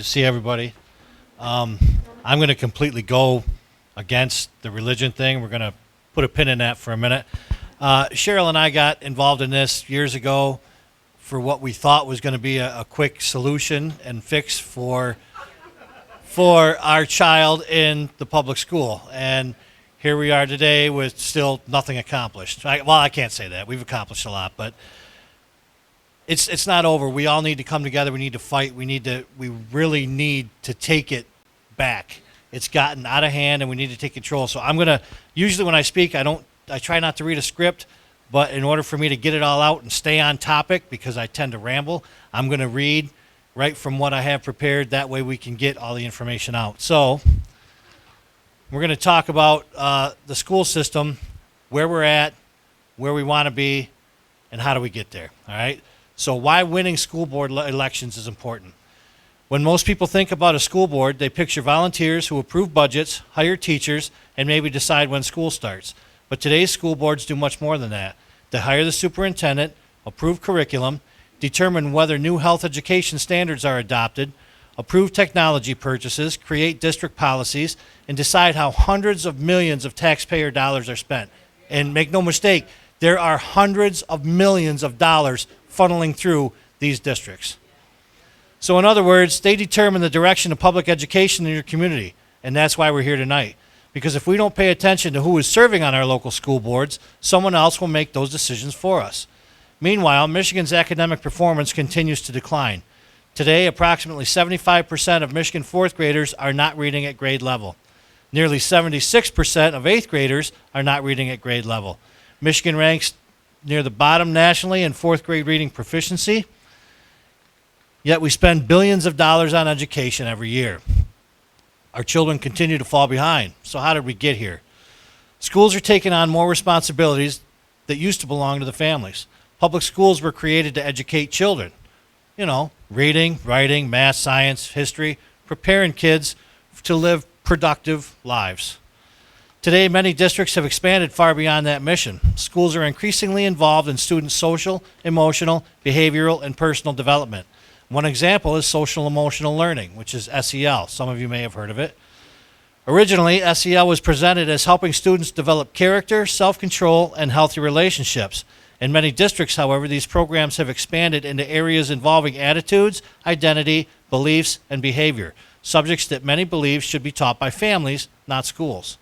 To see everybody. I'm going to completely go against the religion thing. We're going to put a pin in that for a minute. Cheryl and I got involved in this years ago for what we thought was going to be a quick solution and fix for our child in the public school. And here we are today with still nothing accomplished. I can't say that. We've accomplished a lot, but it's not over. We all need to come together. We need to fight. We really need to take it back. It's gotten out of hand, and we need to take control. So I'm gonna usually when I speak, I try not to read a script, but in order for me to get it all out and stay on topic, because I tend to ramble, I'm gonna read right from what I have prepared. That way we can get all the information out. So we're gonna talk about the school system, where we're at, where we want to be, and how do we get there. All right. So why winning school board elections is important. When most people think about a school board, they picture volunteers who approve budgets, hire teachers, and maybe decide when school starts. But today's school boards do much more than that. They hire the superintendent, approve curriculum, determine whether new health education standards are adopted, approve technology purchases, create district policies, and decide how hundreds of millions of taxpayer dollars are spent. And make no mistake, there are hundreds of millions of dollars funneling through these districts. So in other words, they determine the direction of public education in your community, and that's why we're here tonight. Because if we don't pay attention to who is serving on our local school boards, someone else will make those decisions for us. Meanwhile, Michigan's academic performance continues to decline. Today, approximately 75% of Michigan fourth graders are not reading at grade level. Nearly 76% of eighth graders are not reading at grade level. Michigan ranks near the bottom nationally in fourth grade reading proficiency, yet we spend billions of dollars on education every year. Our children continue to fall behind. So how did we get here? Schools are taking on more responsibilities that used to belong to the families. Public schools were created to educate children. Reading, writing, math, science, history, preparing kids to live productive lives. Today, many districts have expanded far beyond that mission. Schools are increasingly involved in students' social, emotional, behavioral, and personal development. One example is social emotional learning, which is SEL. Some of you may have heard of it. Originally, SEL was presented as helping students develop character, self-control, and healthy relationships. In many districts, however, these programs have expanded into areas involving attitudes, identity, beliefs, and behavior, subjects that many believe should be taught by families, not schools.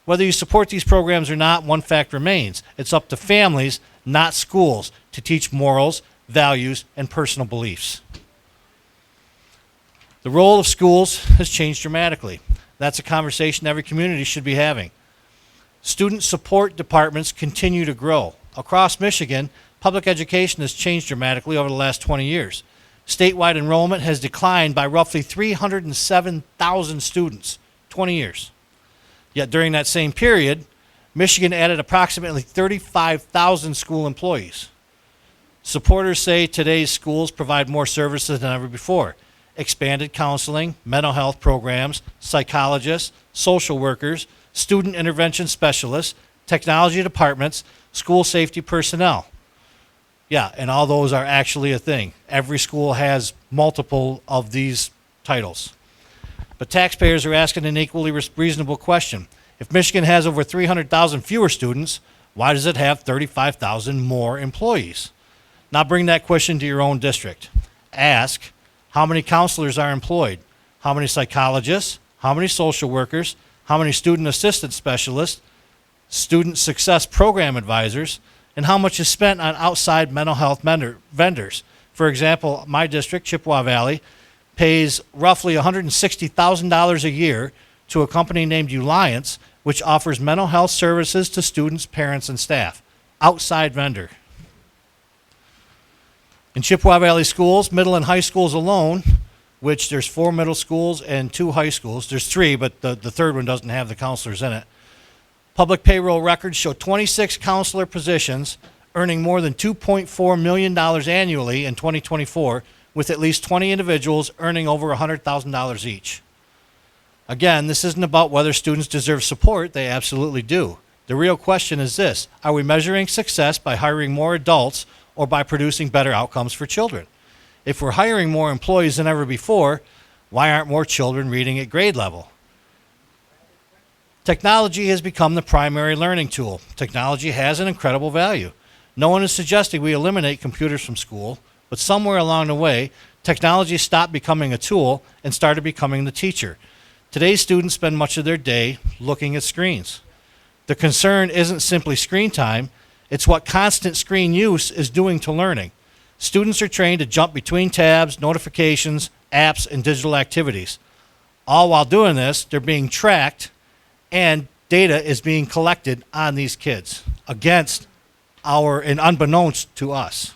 Whether you support these programs or not, one fact remains. It's up to families, not schools, to teach morals, values, and personal beliefs. The role of schools has changed dramatically. That's a conversation every community should be having. Student support departments continue to grow. Across Michigan, public education has changed dramatically over the last 20 years. Statewide enrollment has declined by roughly 307,000 students, 20 years. Yet during that same period, Michigan added approximately 35,000 school employees. Supporters say today's schools provide more services than ever before. Expanded counseling, mental health programs, psychologists, social workers, student intervention specialists, technology departments, school safety personnel. Yeah, and all those are actually a thing. Every school has multiple of these titles. But taxpayers are asking an equally reasonable question. If Michigan has over 300,000 fewer students, why does it have 35,000 more employees? Now bring that question to your own district. Ask, how many counselors are employed? How many psychologists? How many social workers? How many student assistance specialists? Student success program advisors? And how much is spent on outside mental health vendors? For example, my district, Chippewa Valley, pays roughly $160,000 a year to a company named Uliance, which offers mental health services to students, parents, and staff. Outside vendor. In Chippewa Valley schools, middle and high schools alone, which there's 4 middle schools and 2 high schools. There's 3, but the third one doesn't have the counselors in it. Public payroll records show 26 counselor positions earning more than $2.4 million annually in 2024, with at least 20 individuals earning over $100,000 each. Again, this isn't about whether students deserve support. They absolutely do. The real question is this: are we measuring success by hiring more adults or by producing better outcomes for children? If we're hiring more employees than ever before, Why aren't more children reading at grade level? Technology has become the primary learning tool. Technology has an incredible value. No one is suggesting we eliminate computers from school, but somewhere along the way, technology stopped becoming a tool and started becoming the teacher. Today's students spend much of their day looking at screens. The concern isn't simply screen time, it's what constant screen use is doing to learning. Students are trained to jump between tabs, notifications, apps, and digital activities. All while doing this, they're being tracked and data is being collected on these kids against and unbeknownst to us.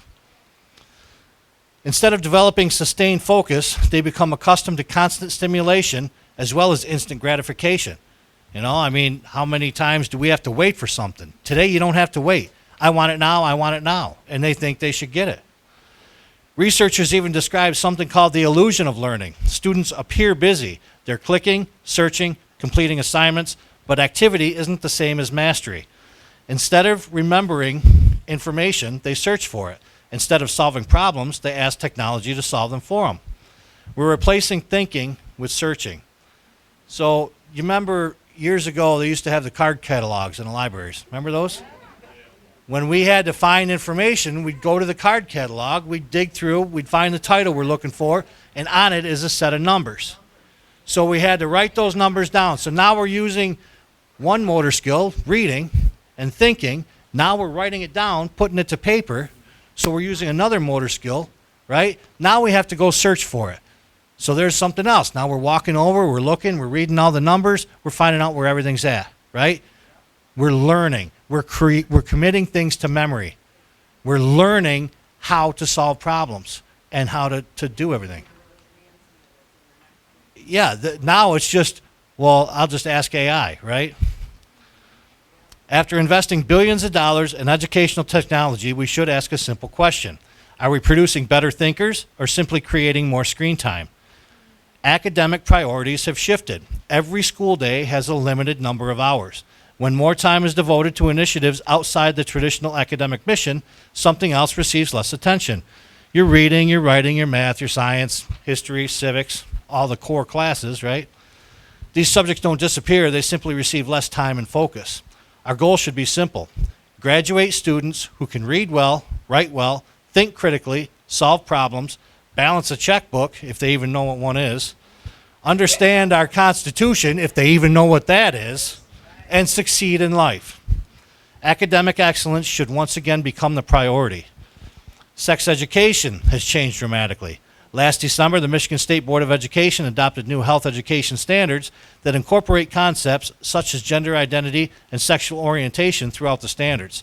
Instead of developing sustained focus, they become accustomed to constant stimulation as well as instant gratification. How many times do we have to wait for something? Today, you don't have to wait. I want it now, and they think they should get it. Researchers even describe something called the illusion of learning. Students appear busy. They're clicking, searching, completing assignments, but activity isn't the same as mastery. Instead of remembering information, they search for it. Instead of solving problems, they ask technology to solve them for them. We're replacing thinking with searching. So you remember years ago, they used to have the card catalogs in the libraries. Remember those? When we had to find information, we'd go to the card catalog, we'd dig through, we'd find the title we're looking for, and on it is a set of numbers. So we had to write those numbers down. So now we're using one motor skill, reading and thinking. Now we're writing it down, putting it to paper. So we're using another motor skill, right? Now we have to go search for it. So there's something else. Now we're walking over, we're looking, we're reading all the numbers, we're finding out where everything's at, right? We're learning. We're committing things to memory. We're learning how to solve problems and how to do everything. Yeah, now it's just, well, I'll just ask AI, right? After investing billions of dollars in educational technology, we should ask a simple question. Are we producing better thinkers or simply creating more screen time? Academic priorities have shifted. Every school day has a limited number of hours. When more time is devoted to initiatives outside the traditional academic mission, something else receives less attention. Your reading, your writing, your math, your science, history, civics, all the core classes, right? These subjects don't disappear, they simply receive less time and focus. Our goal should be simple. Graduate students who can read well, write well, think critically, solve problems, balance a checkbook, if they even know what one is, understand our Constitution, if they even know what that is, and succeed in life. Academic excellence should once again become the priority. Sex education has changed dramatically. Last December, the Michigan State Board of Education adopted new health education standards that incorporate concepts such as gender identity and sexual orientation throughout the standards.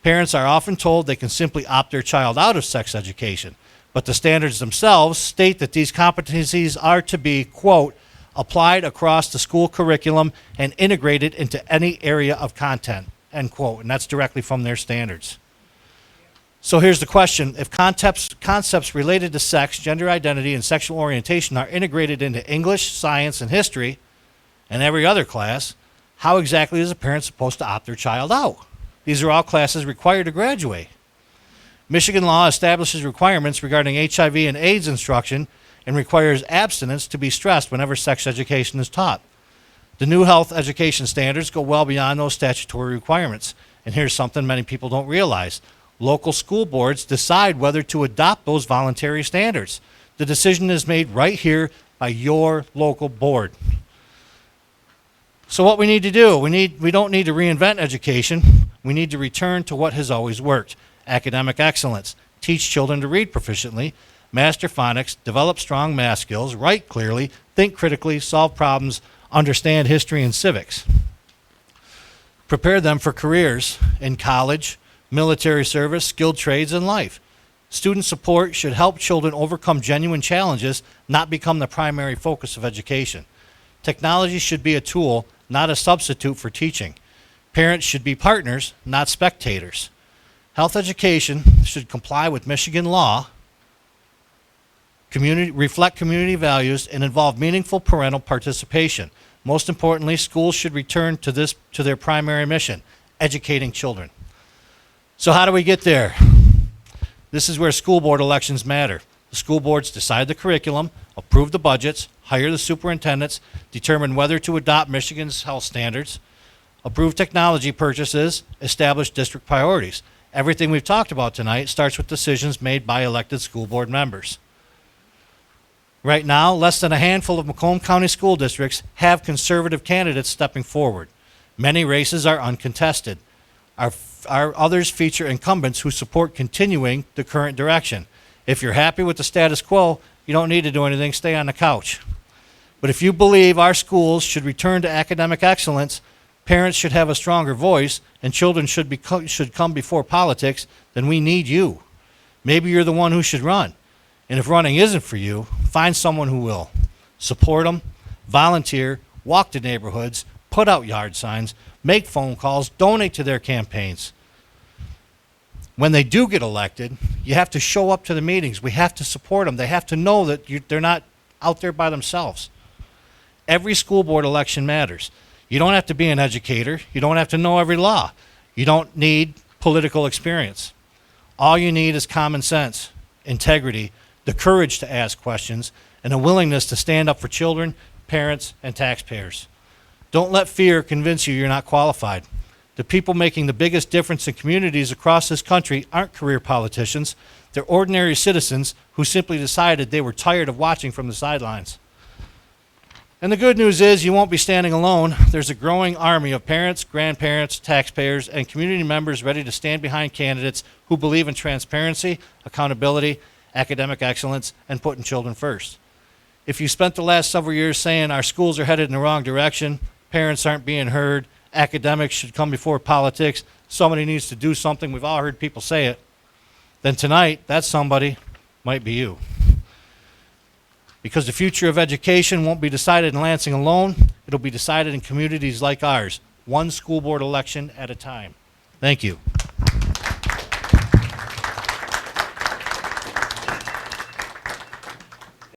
Parents are often told they can simply opt their child out of sex education, but the standards themselves state that these competencies are to be, quote, applied across the school curriculum and integrated into any area of content, end quote, and that's directly from their standards. So here's the question. If concepts related to sex, gender identity, and sexual orientation are integrated into English, science, and history, and every other class, how exactly is a parent supposed to opt their child out? These are all classes required to graduate. Michigan law establishes requirements regarding HIV and AIDS instruction and requires abstinence to be stressed whenever sex education is taught. The new health education standards go well beyond those statutory requirements. And here's something many people don't realize. Local school boards decide whether to adopt those voluntary standards. The decision is made right here by your local board. So what we need to do, we don't need to reinvent education. We need to return to what has always worked. Academic excellence. Teach children to read proficiently, master phonics, develop strong math skills, write clearly, think critically, solve problems, understand history and civics. Prepare them for careers in college, military service, skilled trades, and life. Student support should help children overcome genuine challenges, not become the primary focus of education. Technology should be a tool, not a substitute for teaching. Parents should be partners, not spectators. Health education should comply with Michigan law, reflect community values, and involve meaningful parental participation. Most importantly, schools should return to their primary mission, educating children. So how do we get there? This is where school board elections matter. The school boards decide the curriculum, approve the budgets, hire the superintendents, determine whether to adopt Michigan's health standards, approve technology purchases, establish district priorities. Everything we've talked about tonight starts with decisions made by elected school board members. Right now, less than a handful of Macomb County school districts have conservative candidates stepping forward. Many races are uncontested. Our others feature incumbents who support continuing the current direction. If you're happy with the status quo, you don't need to do anything, stay on the couch. But if you believe our schools should return to academic excellence, parents should have a stronger voice, and children should come before politics, then we need you. Maybe you're the one who should run. And if running isn't for you, find someone who will. Support them, volunteer, walk to neighborhoods, put out yard signs, make phone calls, donate to their campaigns. When they do get elected, you have to show up to the meetings. We have to support them. They have to know that they're not out there by themselves. Every school board election matters. You don't have to be an educator. You don't have to know every law. You don't need political experience. All you need is common sense, integrity, the courage to ask questions, and a willingness to stand up for children, parents, and taxpayers. Don't let fear convince you you're not qualified. The people making the biggest difference in communities across this country aren't career politicians. They're ordinary citizens who simply decided they were tired of watching from the sidelines. And the good news is you won't be standing alone. There's a growing army of parents, grandparents, taxpayers, and community members ready to stand behind candidates who believe in transparency, accountability, academic excellence, and putting children first. If you spent the last several years saying our schools are headed in the wrong direction, parents aren't being heard, academics should come before politics, somebody needs to do something, we've all heard people say it, then tonight, that somebody might be you. Because the future of education won't be decided in Lansing alone, it'll be decided in communities like ours, one school board election at a time. Thank you.